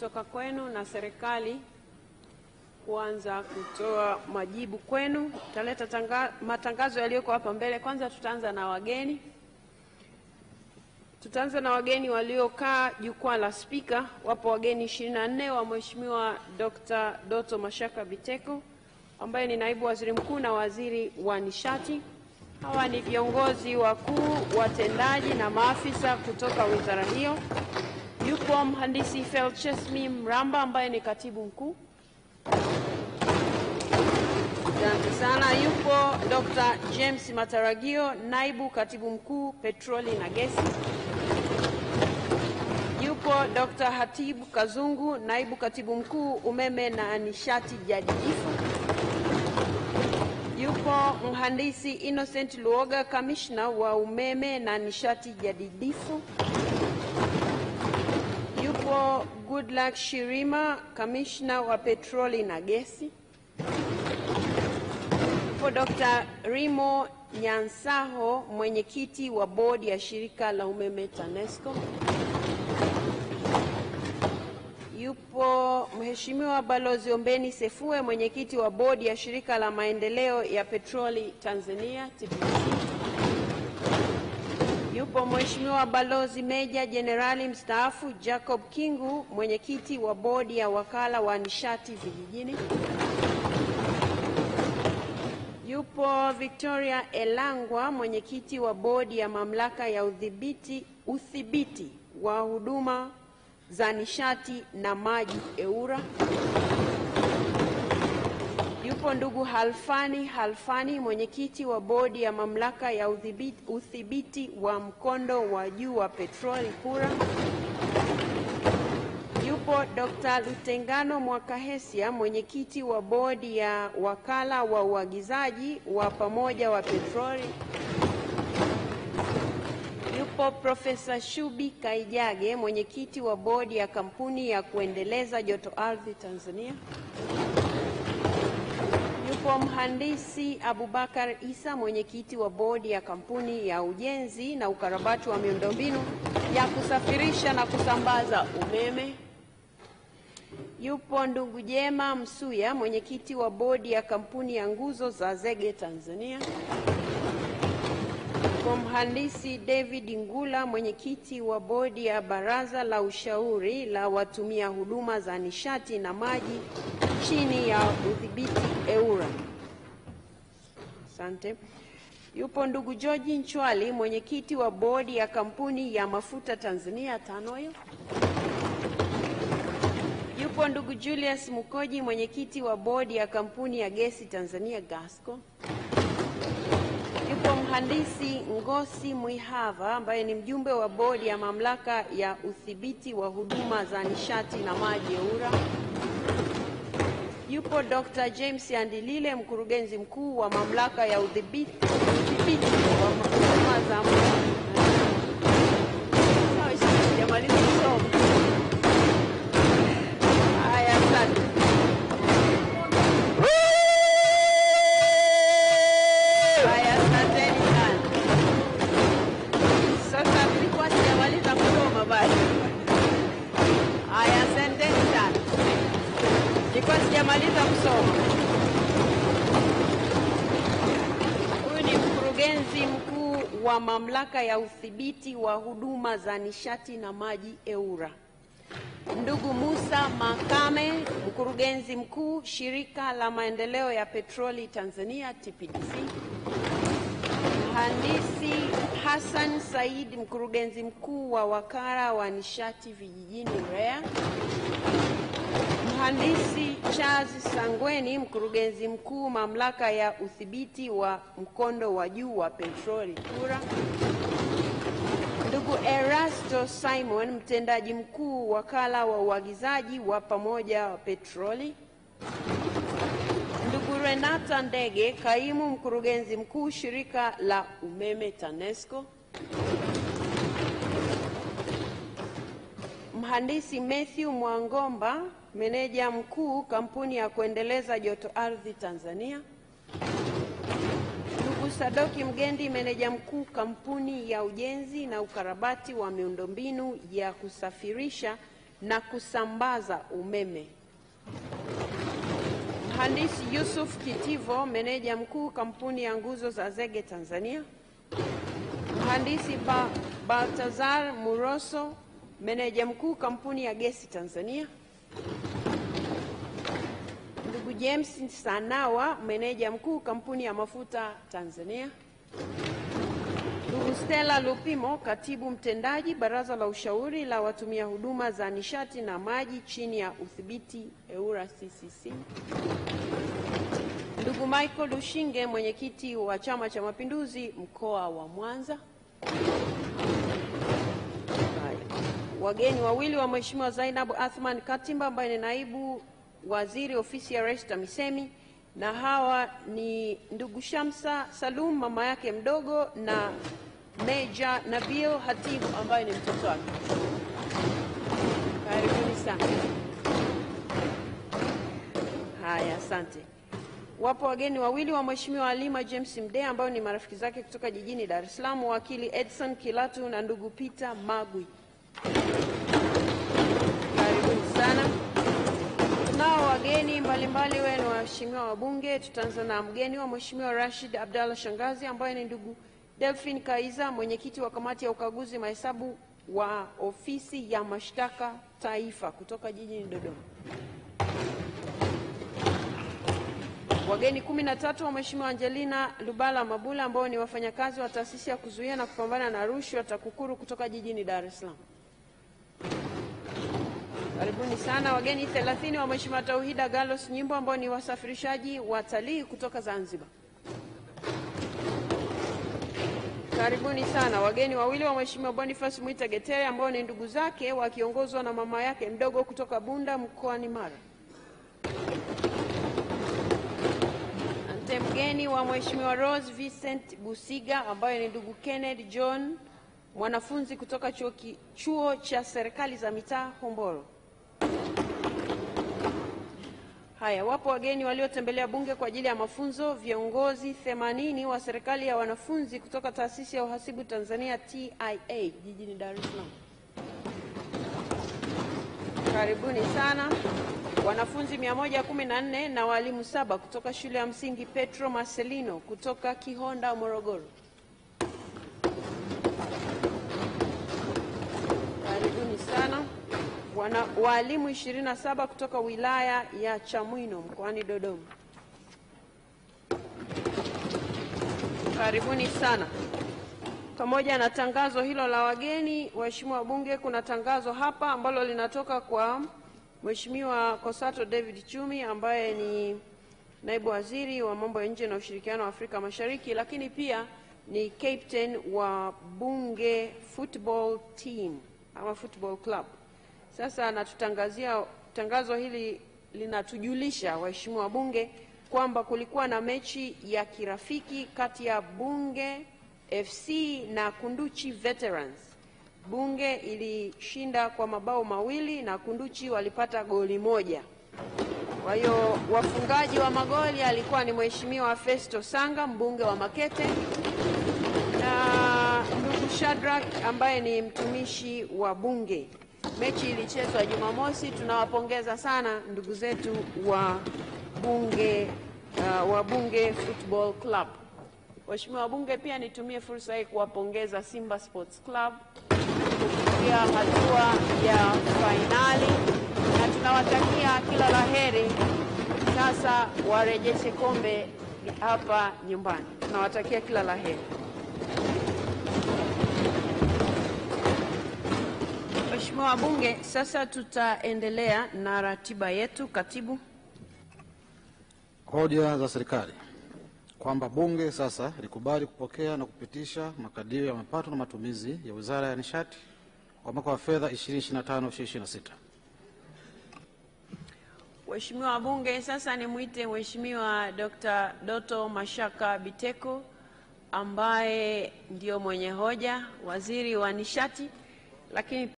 kutoka kwenu na serikali kuanza kutoa majibu kwenu. Tutaleta matangazo yaliyoko hapa mbele. Kwanza tutaanza na wageni. Tutaanza na wageni waliokaa jukwaa la spika. Wapo wageni 24 wa Mheshimiwa Dr. Doto Mashaka Biteko ambaye ni naibu waziri mkuu na waziri wa nishati. Hawa ni viongozi wakuu, watendaji na maafisa kutoka wizara hiyo. Yupo mhandisi Felchesmi Mramba ambaye ni katibu mkuu. Asante sana. Yupo Dr. James Mataragio, naibu katibu mkuu petroli na gesi. Yupo Dr. Hatibu Kazungu, naibu katibu mkuu umeme na nishati jadidifu. Yupo mhandisi Innocent Luoga, kamishna wa umeme na nishati jadidifu. Yupo Goodluck Shirima, kamishna wa petroli na gesi. Yupo Dr. Rimo Nyansaho, mwenyekiti wa bodi ya shirika la umeme TANESCO. Yupo Mheshimiwa Balozi Ombeni Sefue, mwenyekiti wa bodi ya shirika la maendeleo ya petroli Tanzania TPDC. Yupo Mheshimiwa Balozi Meja Jenerali mstaafu Jacob Kingu, mwenyekiti wa bodi ya wakala wa nishati vijijini. Yupo Victoria Elangwa, mwenyekiti wa bodi ya mamlaka ya udhibiti wa huduma za nishati na maji EWURA. Yupo ndugu Halfani, mwenyekiti wa bodi ya mamlaka ya udhibiti wa mkondo wa juu wa petroli PURA. Yupo Dr. Lutengano Mwakahesia, mwenyekiti wa bodi ya wakala wa uagizaji wa pamoja wa petroli. Yupo Profesa Shubi Kaijage, mwenyekiti wa bodi ya kampuni ya kuendeleza joto ardhi Tanzania. Yupo mhandisi Abubakar Isa, mwenyekiti wa bodi ya kampuni ya ujenzi na ukarabati wa miundombinu ya kusafirisha na kusambaza umeme. Yupo ndugu Jema Msuya, mwenyekiti wa bodi ya kampuni ya nguzo za zege Tanzania. Yupo mhandisi David Ngula, mwenyekiti wa bodi ya baraza la ushauri la watumia huduma za nishati na maji chini ya udhibiti EWURA. Asante. Yupo ndugu George Nchwali, mwenyekiti wa bodi ya kampuni ya mafuta Tanzania TANOIL. Yupo ndugu Julius Mukoji, mwenyekiti wa bodi ya kampuni ya gesi Tanzania GASCO. Yupo mhandisi Ngosi Mwihava ambaye ni mjumbe wa bodi ya mamlaka ya udhibiti wa huduma za nishati na maji EWURA. Yupo Dr. James Andilile, mkurugenzi mkuu wa mamlaka ya udhibiti wa huduma za maji. Sijamaliza kusoma. Huyu ni mkurugenzi mkuu wa mamlaka ya udhibiti wa huduma za nishati na maji EWURA. Ndugu Musa Makame, mkurugenzi mkuu shirika la maendeleo ya petroli Tanzania TPDC. Mhandisi Hassan Said, mkurugenzi mkuu wa wakala wa nishati vijijini REA. Mhandisi Charles Sangweni, mkurugenzi mkuu mamlaka ya udhibiti wa mkondo wa juu wa petroli PURA. Ndugu Erasto Simon, mtendaji mkuu wakala wa uagizaji wa pamoja wa petroli. Ndugu Renata Ndege, kaimu mkurugenzi mkuu shirika la umeme TANESCO. Mhandisi Matthew Mwangomba, meneja mkuu kampuni ya kuendeleza joto ardhi Tanzania. Ndugu Sadoki Mgendi, meneja mkuu kampuni ya ujenzi na ukarabati wa miundombinu ya kusafirisha na kusambaza umeme. Mhandisi Yusuf Kitivo, meneja mkuu kampuni ya nguzo za zege Tanzania. Mhandisi Baltazar Muroso, meneja mkuu kampuni ya gesi Tanzania. Ndugu James Sanawa, meneja mkuu kampuni ya mafuta Tanzania. Ndugu Stella Lupimo, katibu mtendaji baraza la ushauri la watumia huduma za nishati na maji chini ya udhibiti EWURA CCC. Ndugu Michael Lushinge, mwenyekiti wa Chama cha Mapinduzi mkoa wa Mwanza. Wageni wawili wa Mheshimiwa Zainab Athman Katimba ambaye ni naibu waziri ofisi ya Rais TAMISEMI, na hawa ni ndugu Shamsa Salum mama yake mdogo na Meja Nabil Hatibu ambaye ni mtoto wake. Karibuni sana. Haya, asante. Wapo wageni wawili wa Mheshimiwa Halima James Mdee ambao ni marafiki zake kutoka jijini Dar es Salaam, wakili Edson Kilatu na ndugu Peter Magwi. Karibuni sana. Tunao wageni mbalimbali wenu waheshimiwa wabunge. Tutaanza na mgeni wa Mheshimiwa Rashid Abdalla Shangazi ambaye ni ndugu Delphine Kaiza, mwenyekiti wa kamati ya ukaguzi mahesabu wa ofisi ya mashtaka taifa kutoka jijini Dodoma. Wageni 13 wa Mheshimiwa Angelina Lubala Mabula ambao ni wafanyakazi wa taasisi ya kuzuia na kupambana na rushwa TAKUKURU kutoka jijini Dar es Salaam. Karibuni sana. Wageni 30 wa Mheshimiwa Tauhida Galos Nyimbo ambao ni wasafirishaji watalii kutoka Zanzibar. Karibuni sana. Wageni wawili wa Mheshimiwa Boniface Mwita Getere ambao ni ndugu zake wakiongozwa na mama yake mdogo kutoka Bunda mkoani Mara. Mgeni wa Mheshimiwa Rose Vincent Busiga ambaye ni ndugu Kenneth John, mwanafunzi kutoka chuo cha serikali za mitaa Hombolo. Haya, wapo wageni waliotembelea bunge kwa ajili ya mafunzo, viongozi 80 wa serikali ya wanafunzi kutoka taasisi ya uhasibu Tanzania TIA jijini Dar es Salaam. Karibuni sana. Wanafunzi 114 na walimu 7 kutoka shule ya msingi Petro Marcelino kutoka Kihonda Morogoro. Karibuni sana. Walimu 27 kutoka wilaya ya Chamwino mkoani Dodoma. Karibuni sana. Pamoja na tangazo hilo la wageni, waheshimiwa wabunge, kuna tangazo hapa ambalo linatoka kwa Mheshimiwa Kosato David Chumi ambaye ni naibu waziri wa mambo ya nje na ushirikiano wa Afrika Mashariki, lakini pia ni captain wa bunge football team ama football club. Sasa anatutangazia, tangazo hili linatujulisha waheshimiwa wabunge kwamba kulikuwa na mechi ya kirafiki kati ya Bunge FC na Kunduchi Veterans. Bunge ilishinda kwa mabao mawili na Kunduchi walipata goli moja. Kwa hiyo wafungaji wa magoli alikuwa ni Mheshimiwa Festo Sanga, mbunge wa Makete, na ndugu Shadrack ambaye ni mtumishi wa bunge. Mechi ilichezwa Jumamosi. Tunawapongeza sana ndugu zetu wa bunge football club. Waheshimiwa wabunge, pia nitumie fursa hii kuwapongeza Simba Sports Club kufikia hatua ya fainali, na tunawatakia kila laheri. Sasa warejeshe kombe hapa nyumbani. Tunawatakia kila laheri. Waheshimiwa wabunge, sasa tutaendelea na ratiba yetu. Katibu. Hoja za serikali kwamba bunge sasa likubali kupokea na kupitisha makadirio ya mapato na matumizi ya Wizara ya Nishati kwa mwaka wa fedha 2025/2026. Waheshimiwa wabunge, sasa nimuite Mheshimiwa Dr. Doto Mashaka Biteko ambaye ndio mwenye hoja, waziri wa nishati, lakini